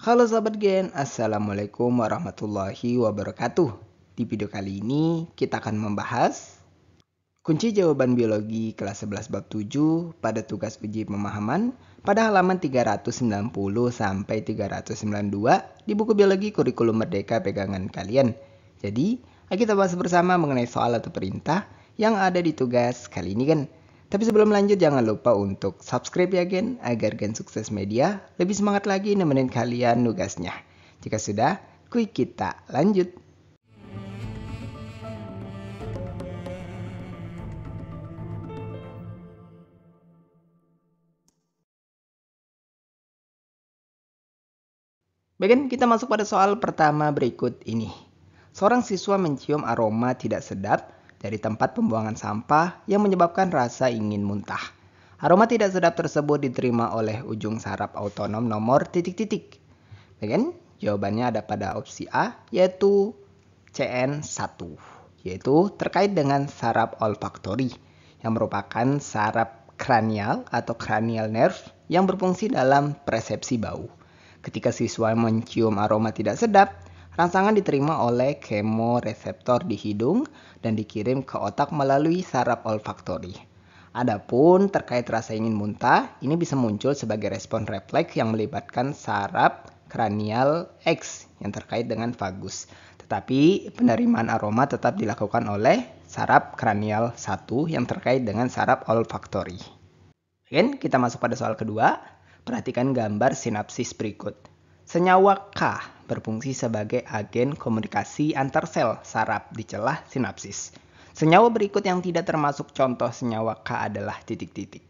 Halo sahabat Gen, Assalamualaikum warahmatullahi wabarakatuh. Di video kali ini kita akan membahas kunci jawaban biologi kelas 11 bab 7 pada tugas uji pemahaman pada halaman 390 sampai 392 di buku biologi kurikulum merdeka pegangan kalian. Jadi, ayo kita bahas bersama mengenai soal atau perintah yang ada di tugas kali ini kan. Tapi sebelum lanjut jangan lupa untuk subscribe ya Gen, agar Gen Sukses Media lebih semangat lagi nemenin kalian nugasnya. Jika sudah, kuy kita lanjut. Baik, kita masuk pada soal pertama berikut ini. Seorang siswa mencium aroma tidak sedap dari tempat pembuangan sampah yang menyebabkan rasa ingin muntah. Aroma tidak sedap tersebut diterima oleh ujung saraf autonom nomor titik-titik. Baik, jawabannya ada pada opsi A, yaitu CN1, yaitu terkait dengan saraf olfaktori, yang merupakan saraf kranial atau cranial nerve yang berfungsi dalam persepsi bau. Ketika siswa mencium aroma tidak sedap, rangsangan diterima oleh kemoreseptor di hidung dan dikirim ke otak melalui saraf olfaktori. Adapun terkait rasa ingin muntah, ini bisa muncul sebagai respon refleks yang melibatkan saraf kranial X yang terkait dengan vagus. Tetapi penerimaan aroma tetap dilakukan oleh saraf kranial 1 yang terkait dengan saraf olfaktori. Oke, kita masuk pada soal kedua. Perhatikan gambar sinapsis berikut. Senyawa K berfungsi sebagai agen komunikasi antar sel saraf di celah sinapsis. Senyawa berikut yang tidak termasuk contoh senyawa K adalah titik-titik.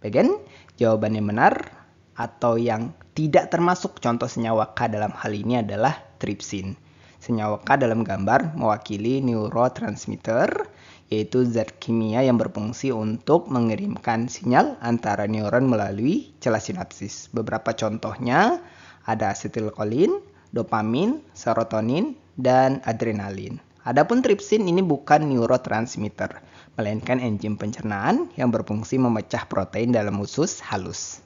Bagian jawabannya benar atau yang tidak termasuk contoh senyawa K dalam hal ini adalah tripsin. Senyawa K dalam gambar mewakili neurotransmitter, yaitu zat kimia yang berfungsi untuk mengirimkan sinyal antara neuron melalui celah sinapsis. Beberapa contohnya ada asetilkolin, dopamin, serotonin, dan adrenalin. Adapun tripsin ini bukan neurotransmitter, melainkan enzim pencernaan yang berfungsi memecah protein dalam usus halus.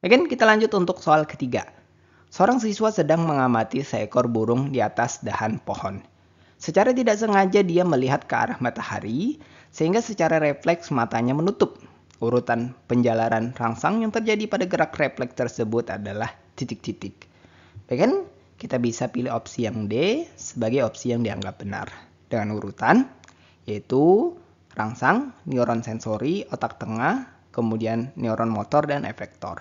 Baik, kita lanjut untuk soal ketiga. Seorang siswa sedang mengamati seekor burung di atas dahan pohon. Secara tidak sengaja dia melihat ke arah matahari, sehingga secara refleks matanya menutup. Urutan penjalaran rangsang yang terjadi pada gerak refleks tersebut adalah titik-titik. Baik, kita bisa pilih opsi yang D sebagai opsi yang dianggap benar. Dengan urutan, yaitu rangsang, neuron sensori, otak tengah, kemudian neuron motor, dan efektor.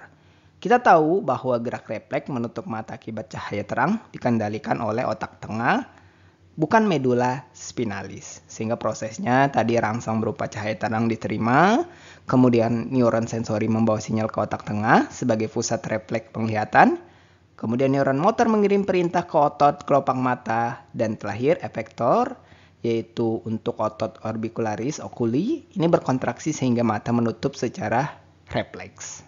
Kita tahu bahwa gerak refleks menutup mata akibat cahaya terang dikendalikan oleh otak tengah, bukan medula spinalis. Sehingga prosesnya tadi rangsang berupa cahaya terang diterima, kemudian neuron sensori membawa sinyal ke otak tengah sebagai pusat refleks penglihatan, kemudian neuron motor mengirim perintah ke otot kelopak mata, dan terakhir efektor, yaitu untuk otot orbicularis oculi, ini berkontraksi sehingga mata menutup secara refleks.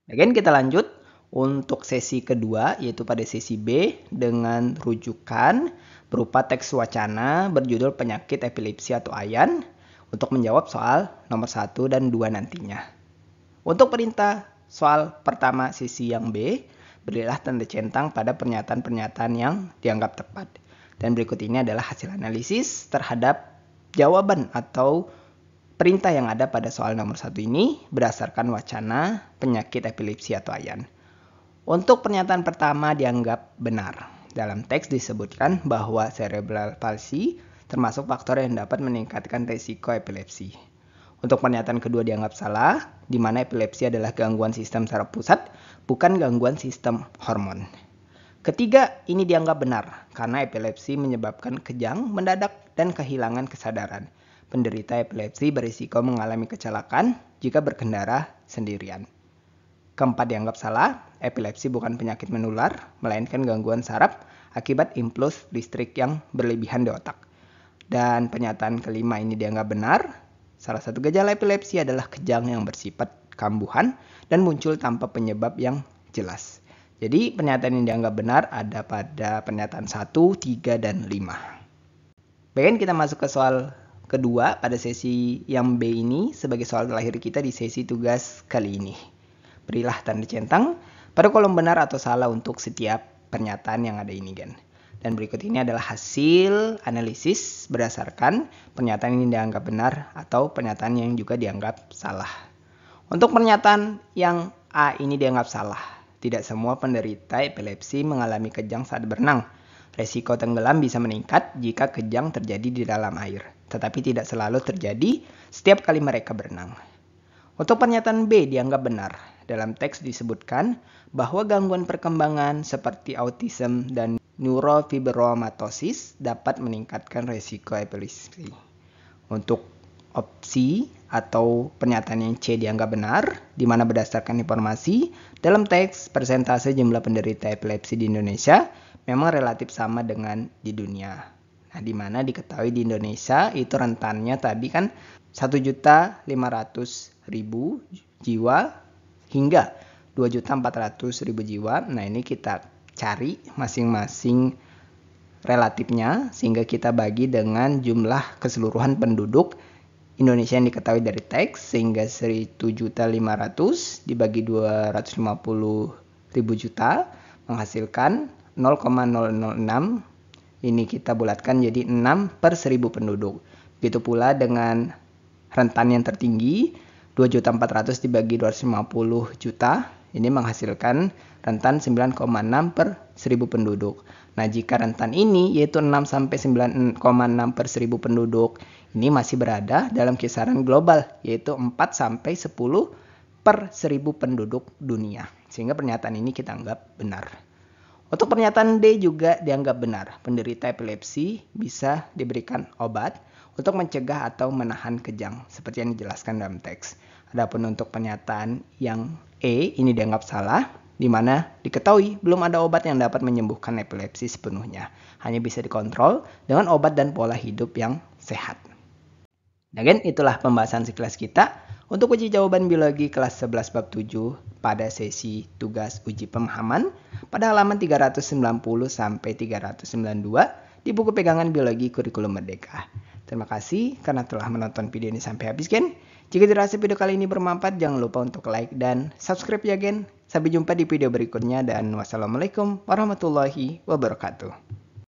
Again, kita lanjut untuk sesi kedua, yaitu pada sesi B dengan rujukan berupa teks wacana berjudul penyakit epilepsi atau AYAN untuk menjawab soal nomor 1 dan 2 nantinya. Untuk perintah soal pertama sesi yang B, berilah tanda centang pada pernyataan-pernyataan yang dianggap tepat. Dan berikut ini adalah hasil analisis terhadap jawaban atau perintah yang ada pada soal nomor 1 ini berdasarkan wacana penyakit epilepsi atau AYAN. Untuk pernyataan pertama dianggap benar. Dalam teks disebutkan bahwa cerebral palsy termasuk faktor yang dapat meningkatkan risiko epilepsi. Untuk pernyataan kedua dianggap salah, di mana epilepsi adalah gangguan sistem saraf pusat, bukan gangguan sistem hormon. Ketiga, ini dianggap benar, karena epilepsi menyebabkan kejang, mendadak, dan kehilangan kesadaran. Penderita epilepsi berisiko mengalami kecelakaan jika berkendara sendirian. Keempat dianggap salah, epilepsi bukan penyakit menular, melainkan gangguan saraf akibat impuls listrik yang berlebihan di otak. Dan pernyataan kelima ini dianggap benar, salah satu gejala epilepsi adalah kejang yang bersifat kambuhan dan muncul tanpa penyebab yang jelas. Jadi pernyataan yang dianggap benar ada pada pernyataan 1, 3, dan 5. Baik, kita masuk ke soal kedua pada sesi yang B ini sebagai soal terakhir kita di sesi tugas kali ini. Berilah tanda centang pada kolom benar atau salah untuk setiap pernyataan yang ada ini, Gen. Dan berikut ini adalah hasil analisis berdasarkan pernyataan ini dianggap benar atau pernyataan yang juga dianggap salah. Untuk pernyataan yang A ini dianggap salah. Tidak semua penderita epilepsi mengalami kejang saat berenang. Resiko tenggelam bisa meningkat jika kejang terjadi di dalam air, tetapi tidak selalu terjadi setiap kali mereka berenang. Untuk pernyataan B dianggap benar. Dalam teks disebutkan bahwa gangguan perkembangan seperti autism dan neurofibromatosis dapat meningkatkan resiko epilepsi. Untuk opsi atau pernyataan yang C dianggap benar, di mana berdasarkan informasi dalam teks persentase jumlah penderita epilepsi di Indonesia memang relatif sama dengan di dunia. Nah, di mana diketahui di Indonesia itu rentannya tadi kan 1.500.000 jiwa hingga 2.400.000 jiwa. Nah, ini kita cari masing-masing relatifnya sehingga kita bagi dengan jumlah keseluruhan penduduk Indonesia yang diketahui dari teks, sehingga 1.500.000 dibagi 250.000 juta menghasilkan 0,006. Ini kita bulatkan jadi 6 per 1.000 penduduk. Begitu pula dengan rentan yang tertinggi 2.400.000 dibagi 250 juta, ini menghasilkan rentan 9,6 per 1.000 penduduk. Nah, jika rentan ini yaitu 6 sampai 9,6 per 1.000 penduduk, ini masih berada dalam kisaran global yaitu 4 sampai 10 per 1.000 penduduk dunia. Sehingga pernyataan ini kita anggap benar. Untuk pernyataan D juga dianggap benar. Penderita epilepsi bisa diberikan obat untuk mencegah atau menahan kejang, seperti yang dijelaskan dalam teks. Adapun untuk pernyataan yang E ini dianggap salah, di mana diketahui belum ada obat yang dapat menyembuhkan epilepsi sepenuhnya. Hanya bisa dikontrol dengan obat dan pola hidup yang sehat. Nah, Gen, itulah pembahasan sekilas kita untuk uji jawaban biologi kelas 11 bab 7 pada sesi tugas uji pemahaman pada halaman 390 sampai 392 di buku pegangan biologi kurikulum merdeka. Terima kasih karena telah menonton video ini sampai habis, Gen. Jika dirasa video kali ini bermanfaat, jangan lupa untuk like dan subscribe ya, Gen. Sampai jumpa di video berikutnya dan wassalamualaikum warahmatullahi wabarakatuh.